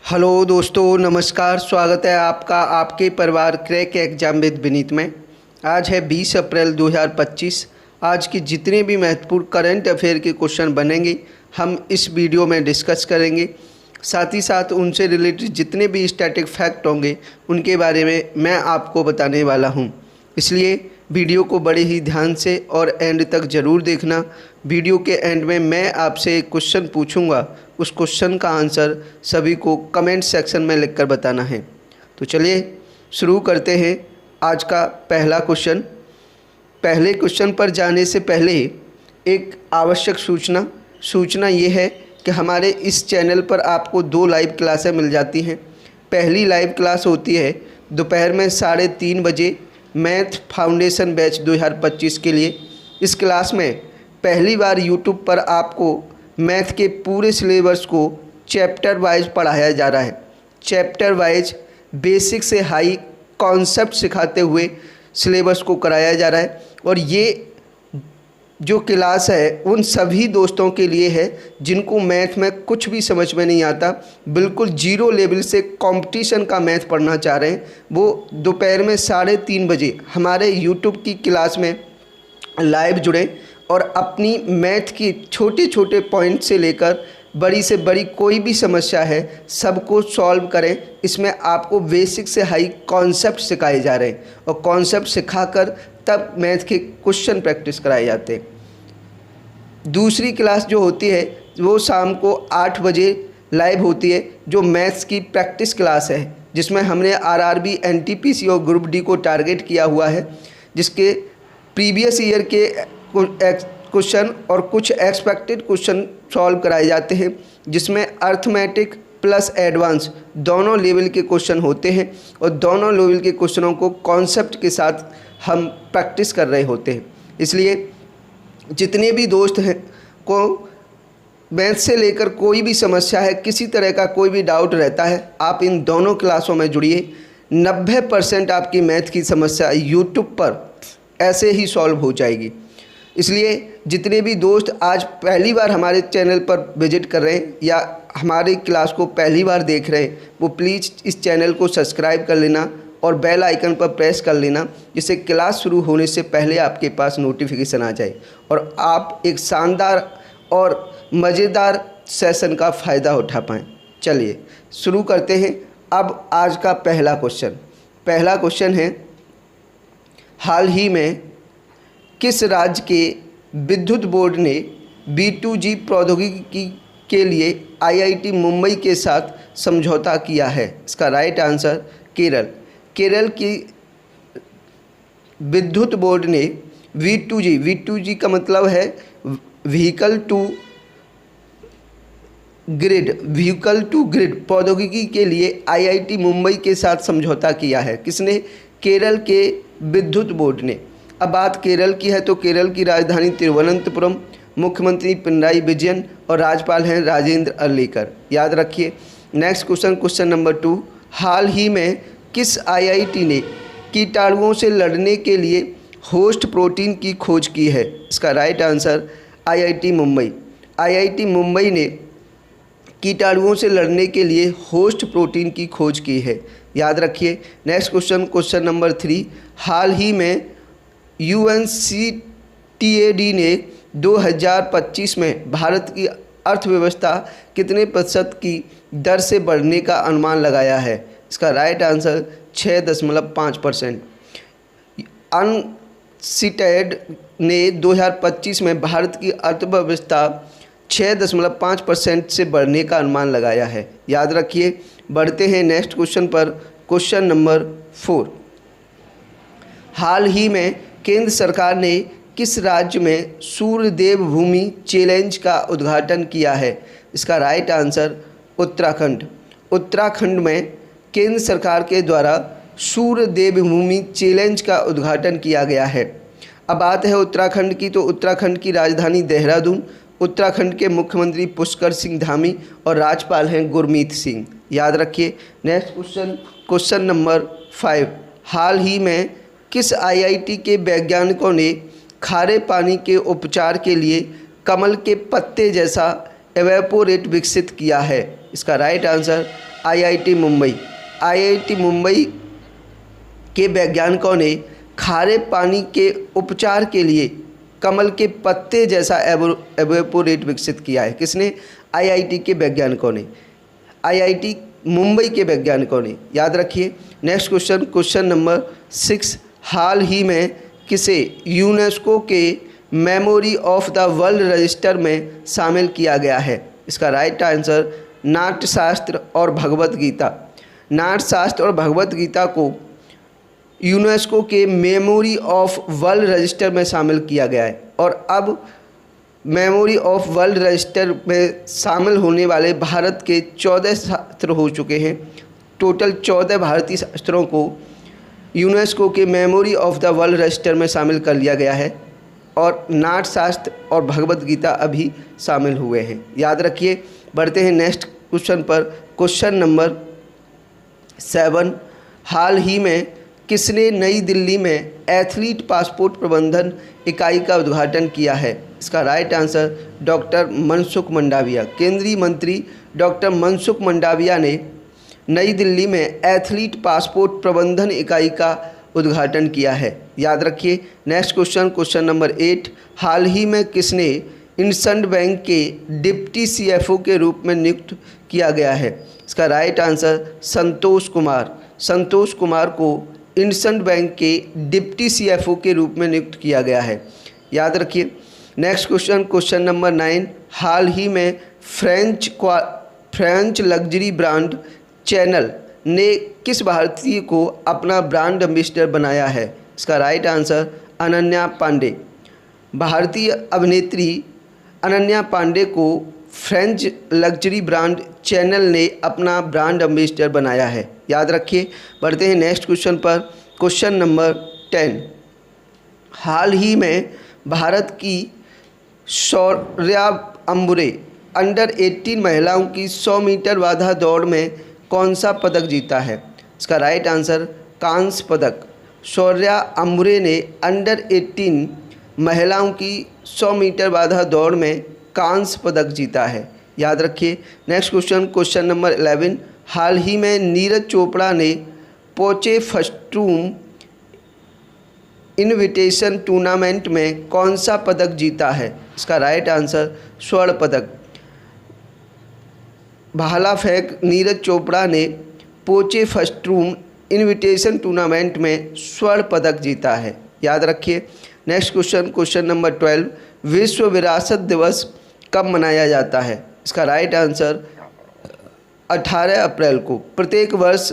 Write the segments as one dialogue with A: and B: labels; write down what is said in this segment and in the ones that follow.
A: Hello दोस्तों, नमस्कार। स्वागत है आपका आपके परिवार क्रैक एग्जाम विद विनीत में। आज है 20 अप्रैल 2025। आज की जितने भी महत्वपूर्ण करंट अफेयर के क्वेश्चन बनेंगे हम इस वीडियो में डिस्कस करेंगे। साथ ही साथ उनसे रिलेटेड जितने भी स्टैटिक फैक्ट होंगे उनके बारे में मैं आपको बताने वाला हूं। इसलिए वीडियो को बड़े ही ध्यान से और एंड तक ज़रूर देखना। वीडियो के एंड में मैं आपसे एक क्वेश्चन पूछूंगा, उस क्वेश्चन का आंसर सभी को कमेंट सेक्शन में लिखकर बताना है। तो चलिए शुरू करते हैं आज का पहला क्वेश्चन। पहले क्वेश्चन पर जाने से पहले एक आवश्यक सूचना ये है कि हमारे इस चैनल पर आपको 2 लाइव क्लासें मिल जाती हैं। पहली लाइव क्लास होती है दोपहर में 3:30 बजे मैथ फाउंडेशन बैच 2025 के लिए। इस क्लास में पहली बार यूट्यूब पर आपको मैथ के पूरे सिलेबस को चैप्टर वाइज पढ़ाया जा रहा है। चैप्टर वाइज बेसिक से हाई कॉन्सेप्ट सिखाते हुए सिलेबस को कराया जा रहा है। और ये जो क्लास है उन सभी दोस्तों के लिए है जिनको मैथ में कुछ भी समझ में नहीं आता, बिल्कुल जीरो लेवल से कंपटीशन का मैथ पढ़ना चाह रहे हैं, वो दोपहर में 3:30 बजे हमारे यूट्यूब की क्लास में लाइव जुड़ें और अपनी मैथ की छोटे छोटे पॉइंट से लेकर बड़ी से बड़ी कोई भी समस्या है सबको सॉल्व करें। इसमें आपको बेसिक से हाई कॉन्सेप्ट सिखाए जा रहे हैं और कॉन्सेप्ट सिखाकर तब मैथ के क्वेश्चन प्रैक्टिस कराए जाते हैं। दूसरी क्लास जो होती है वो शाम को 8 बजे लाइव होती है, जो मैथ्स की प्रैक्टिस क्लास है, जिसमें हमने आरआरबी, एनटीपीसी और ग्रुप डी को टारगेट किया हुआ है, जिसके प्रीवियस ईयर के क्वेश्चन और कुछ एक्सपेक्टेड क्वेश्चन सॉल्व कराए जाते हैं, जिसमें अर्थमेटिक प्लस एडवांस दोनों लेवल के क्वेश्चन होते हैं और दोनों लेवल के क्वेश्चनों को कॉन्सेप्ट के साथ हम प्रैक्टिस कर रहे होते हैं। इसलिए जितने भी दोस्त हैं को मैथ से लेकर कोई भी समस्या है, किसी तरह का कोई भी डाउट रहता है, आप इन दोनों क्लासों में जुड़िए। 90% आपकी मैथ की समस्या यूट्यूब पर ऐसे ही सॉल्व हो जाएगी। इसलिए जितने भी दोस्त आज पहली बार हमारे चैनल पर विजिट कर रहे हैं या हमारी क्लास को पहली बार देख रहे हैं, वो प्लीज़ इस चैनल को सब्सक्राइब कर लेना और बेल आइकन पर प्रेस कर लेना, जिससे क्लास शुरू होने से पहले आपके पास नोटिफिकेशन आ जाए और आप एक शानदार और मज़ेदार सेशन का फ़ायदा उठा पाएँ। चलिए शुरू करते हैं अब आज का पहला क्वेश्चन है, हाल ही में किस राज्य के विद्युत बोर्ड ने B2G प्रौद्योगिकी के लिए IIT मुंबई के साथ समझौता किया है? इसका राइट आंसर केरल की विद्युत बोर्ड ने V2G का मतलब है व्हीकल टू ग्रिड प्रौद्योगिकी के लिए IIT मुंबई के साथ समझौता किया है। किसने? केरल के विद्युत बोर्ड ने। अब बात केरल की है तो केरल की राजधानी तिरुवनंतपुरम, मुख्यमंत्री पिनराई विजयन और राज्यपाल हैं राजेंद्र अर्लेकर। याद रखिए। नेक्स्ट क्वेश्चन नंबर 2, हाल ही में किस IIT ने कीटाणुओं से लड़ने के लिए होस्ट प्रोटीन की खोज की है? इसका right answer IIT Mumbai. IIT Mumbai ने कीटाणुओं से लड़ने के लिए होस्ट प्रोटीन की खोज की है। याद रखिए। नेक्स्ट क्वेश्चन नंबर 3, हाल ही में UNCTAD ने 2025 में भारत की अर्थव्यवस्था कितने प्रतिशत की दर से बढ़ने का अनुमान लगाया है? इसका राइट आंसर 6.5%। UNCTAD ने 2025 में भारत की अर्थव्यवस्था 6.5% से बढ़ने का अनुमान लगाया है। याद रखिए। बढ़ते हैं नेक्स्ट क्वेश्चन पर। क्वेश्चन नंबर 4, हाल ही में केंद्र सरकार ने किस राज्य में सूर्य देव भूमि चैलेंज का उद्घाटन किया है? इसका राइट आंसर उत्तराखंड में केंद्र सरकार के द्वारा सूर्य देव भूमि चैलेंज का उद्घाटन किया गया है। अब बात है उत्तराखंड की, तो उत्तराखंड की राजधानी देहरादून, उत्तराखंड के मुख्यमंत्री पुष्कर सिंह धामी और राज्यपाल हैं गुरमीत सिंह। याद रखिए। नेक्स्ट क्वेश्चन नंबर 5, हाल ही में किस IIT के वैज्ञानिकों ने खारे पानी के उपचार के लिए कमल के पत्ते जैसा एवेपोरेट विकसित किया है? इसका right answer IIT Mumbai. IIT Mumbai के वैज्ञानिकों ने खारे पानी के उपचार के लिए कमल के पत्ते जैसा एवेपोरेट विकसित किया है। किसने? आईआईटी के वैज्ञानिकों ने, आईआईटी मुंबई के वैज्ञानिकों ने। याद रखिए। नेक्स्ट क्वेश्चन, क्वेश्चन नंबर 6, हाल ही में किसे यूनेस्को के memory of the world register में शामिल किया गया है? इसका राइट आंसर नाट्यशास्त्र और भगवत गीता। नाट्यशास्त्र और भगवत गीता को यूनेस्को के मेमोरी ऑफ वर्ल्ड रजिस्टर में शामिल किया गया है। और अब मेमोरी ऑफ वर्ल्ड रजिस्टर में शामिल होने वाले भारत के 14 शास्त्र हो चुके हैं। टोटल 14 भारतीय शास्त्रों को यूनेस्को के memory of the world register में शामिल कर लिया गया है और नाट्यशास्त्र और भगवत गीता अभी शामिल हुए हैं। याद रखिए। बढ़ते हैं नेक्स्ट क्वेश्चन पर। क्वेश्चन नंबर 7, हाल ही में किसने नई दिल्ली में एथलीट पासपोर्ट प्रबंधन इकाई का उद्घाटन किया है? इसका right answer doctor Mansukh Mandaviya. केंद्रीय मंत्री डॉक्टर मनसुख मंडाविया ने नई दिल्ली में एथलीट पासपोर्ट प्रबंधन इकाई का उद्घाटन किया है। याद रखिए। नेक्स्ट क्वेश्चन, क्वेश्चन नंबर 8, हाल ही में किसने इंडसइंड बैंक के डिप्टी सीएफओ के रूप में नियुक्त किया गया है? इसका राइट आंसर संतोष कुमार। संतोष कुमार को इंडसइंड बैंक के डिप्टी सीएफओ के रूप में नियुक्त किया गया है। याद रखिए। नेक्स्ट क्वेश्चन, क्वेश्चन नंबर 9, हाल ही में फ्रेंच लग्जरी ब्रांड चैनल ने किस भारतीय को अपना ब्रांड एम्बेसडर बनाया है? इसका राइट आंसर अनन्या पांडे। भारतीय अभिनेत्री अनन्या पांडे को फ्रेंच लग्जरी ब्रांड चैनल ने अपना ब्रांड एम्बेसडर बनाया है। याद रखिए। बढ़ते हैं नेक्स्ट क्वेश्चन पर। क्वेश्चन नंबर 10, हाल ही में भारत की शौर्या अंबुरे अंडर 18 महिलाओं की 100 मीटर बाधा दौड़ में कौन सा पदक जीता है? इसका राइट आंसर कांस्य पदक। शौर्या अंबुरे ने अंडर 18 महिलाओं की 100 मीटर बाधा दौड़ में कांस्य पदक जीता है। याद रखिए। नेक्स्ट क्वेश्चन, क्वेश्चन नंबर 11, हाल ही में नीरज चोपड़ा ने पोचेफस्ट्रूम इनविटेशन टूर्नामेंट में कौन सा पदक जीता है? इसका राइट आंसर स्वर्ण पदक। भाला फेंक नीरज चोपड़ा ने पोचेफस्ट्रूम इनविटेशन टूर्नामेंट में स्वर्ण पदक जीता है। याद रखिए। नेक्स्ट क्वेश्चन, क्वेश्चन नंबर 12, विश्व विरासत दिवस कब मनाया जाता है? इसका राइट आंसर 18 अप्रैल को। प्रत्येक वर्ष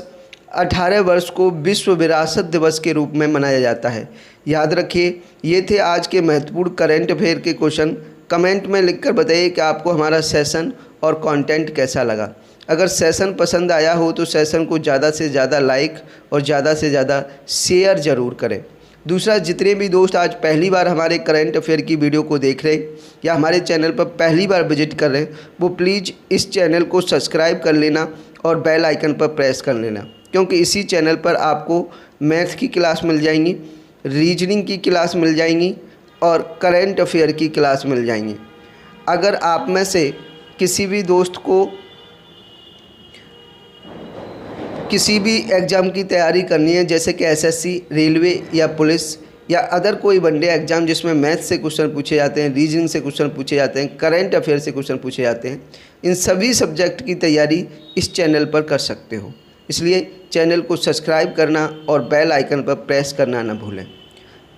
A: 18 वर्ष को विश्व विरासत दिवस के रूप में मनाया जाता है। याद रखिए। ये थे आज के महत्वपूर्ण करंट अफेयर के क्वेश्चन। कमेंट में लिखकर बताइए कि आपको हमारा सेशन और कंटेंट कैसा लगा। अगर सेशन पसंद आया हो तो सेशन को ज़्यादा से ज़्यादा लाइक और ज़्यादा से ज़्यादा शेयर ज़रूर करें। दूसरा, जितने भी दोस्त आज पहली बार हमारे करंट अफेयर की वीडियो को देख रहे हैं या हमारे चैनल पर पहली बार विजिट कर रहे हैं, वो प्लीज़ इस चैनल को सब्सक्राइब कर लेना और बेल आइकन पर प्रेस कर लेना, क्योंकि इसी चैनल पर आपको मैथ की क्लास मिल जाएंगी, रीजनिंग की क्लास मिल जाएंगी और करंट अफेयर की क्लास मिल जाएंगी। अगर आप में से किसी भी दोस्त को किसी भी एग्ज़ाम की तैयारी करनी है, जैसे कि एसएससी, रेलवे या पुलिस या अदर कोई वनडे एग्ज़ाम जिसमें मैथ से क्वेश्चन पूछे जाते हैं, रीजनिंग से क्वेश्चन पूछे जाते हैं, करंट अफेयर से क्वेश्चन पूछे जाते हैं, इन सभी सब्जेक्ट की तैयारी इस चैनल पर कर सकते हो। इसलिए चैनल को सब्सक्राइब करना और बेल आइकन पर प्रेस करना ना भूलें।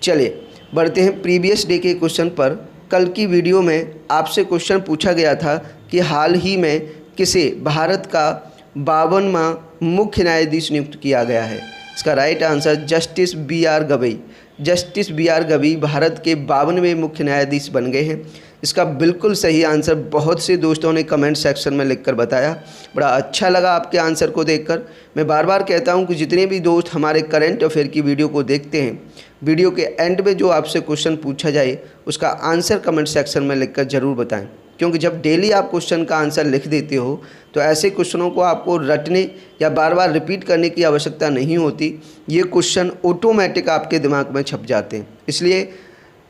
A: चलिए बढ़ते हैं प्रीवियस डे के क्वेश्चन पर। कल की वीडियो में आपसे क्वेश्चन पूछा गया था कि हाल ही में किसे भारत का 52वां मुख्य न्यायाधीश नियुक्त किया गया है? इसका right answer justice B R. Gavai. Justice B R. Gavai Bharat के 52वें मुख्य न्यायाधीश बन गए हैं। इसका बिल्कुल सही आंसर बहुत से दोस्तों ने कमेंट सेक्शन में लिखकर बताया। बड़ा अच्छा लगा आपके आंसर को देखकर। मैं बार बार कहता हूं कि जितने भी दोस्त हमारे करंट अफेयर की वीडियो को देखते हैं, वीडियो के एंड में जो आपसे क्वेश्चन पूछा जाए उसका आंसर कमेंट सेक्शन में लिखकर ज़रूर बताएं, क्योंकि जब डेली आप क्वेश्चन का आंसर लिख देते हो तो ऐसे क्वेश्चनों को आपको रटने या बार बार रिपीट करने की आवश्यकता नहीं होती। ये क्वेश्चन ऑटोमेटिक आपके दिमाग में छप जाते हैं। इसलिए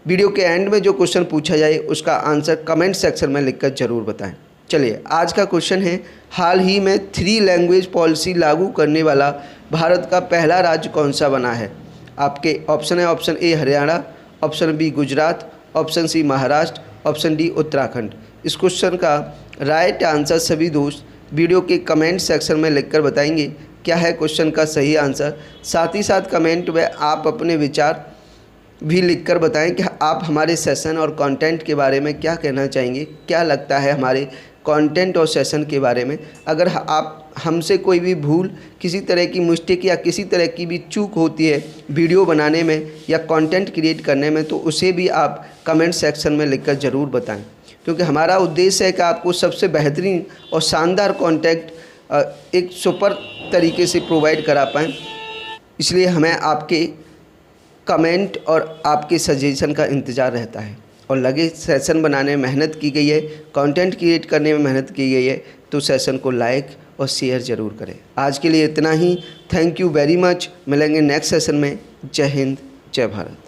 A: वीडियो के एंड में जो क्वेश्चन पूछा जाए उसका आंसर कमेंट सेक्शन में लिखकर ज़रूर बताएं। चलिए आज का क्वेश्चन है, हाल ही में 3 लैंग्वेज पॉलिसी लागू करने वाला भारत का पहला राज्य कौन सा बना है। आपके ऑप्शन है, option A Haryana, option B Gujarat, option C Maharashtra, option D Uttarakhand. इस क्वेश्चन का राइट आंसर सभी दोस्त वीडियो के कमेंट सेक्शन में लिखकर बताएंगे क्या है क्वेश्चन का सही आंसर। साथ ही साथ कमेंट में आप अपने विचार भी लिखकर बताएं कि आप हमारे सेशन और कंटेंट के बारे में क्या कहना चाहेंगे, क्या लगता है हमारे कंटेंट और सेशन के बारे में। अगर आप हमसे कोई भी भूल, किसी तरह की मिस्टेक या किसी तरह की भी चूक होती है वीडियो बनाने में या कंटेंट क्रिएट करने में, तो उसे भी आप कमेंट सेक्शन में लिखकर ज़रूर बताएं, क्योंकि हमारा उद्देश्य है कि आपको सबसे बेहतरीन और शानदार कंटेंट एक सुपर तरीके से प्रोवाइड करा पाएँ। इसलिए हमें आपके कमेंट और आपके सजेशन का इंतज़ार रहता है। और लगे सेशन बनाने में मेहनत की गई है, कंटेंट क्रिएट करने में मेहनत की गई है, तो सेशन को लाइक और शेयर ज़रूर करें। आज के लिए इतना ही। Thank you very much. मिलेंगे नेक्स्ट सेशन में। जय हिंद, जय भारत।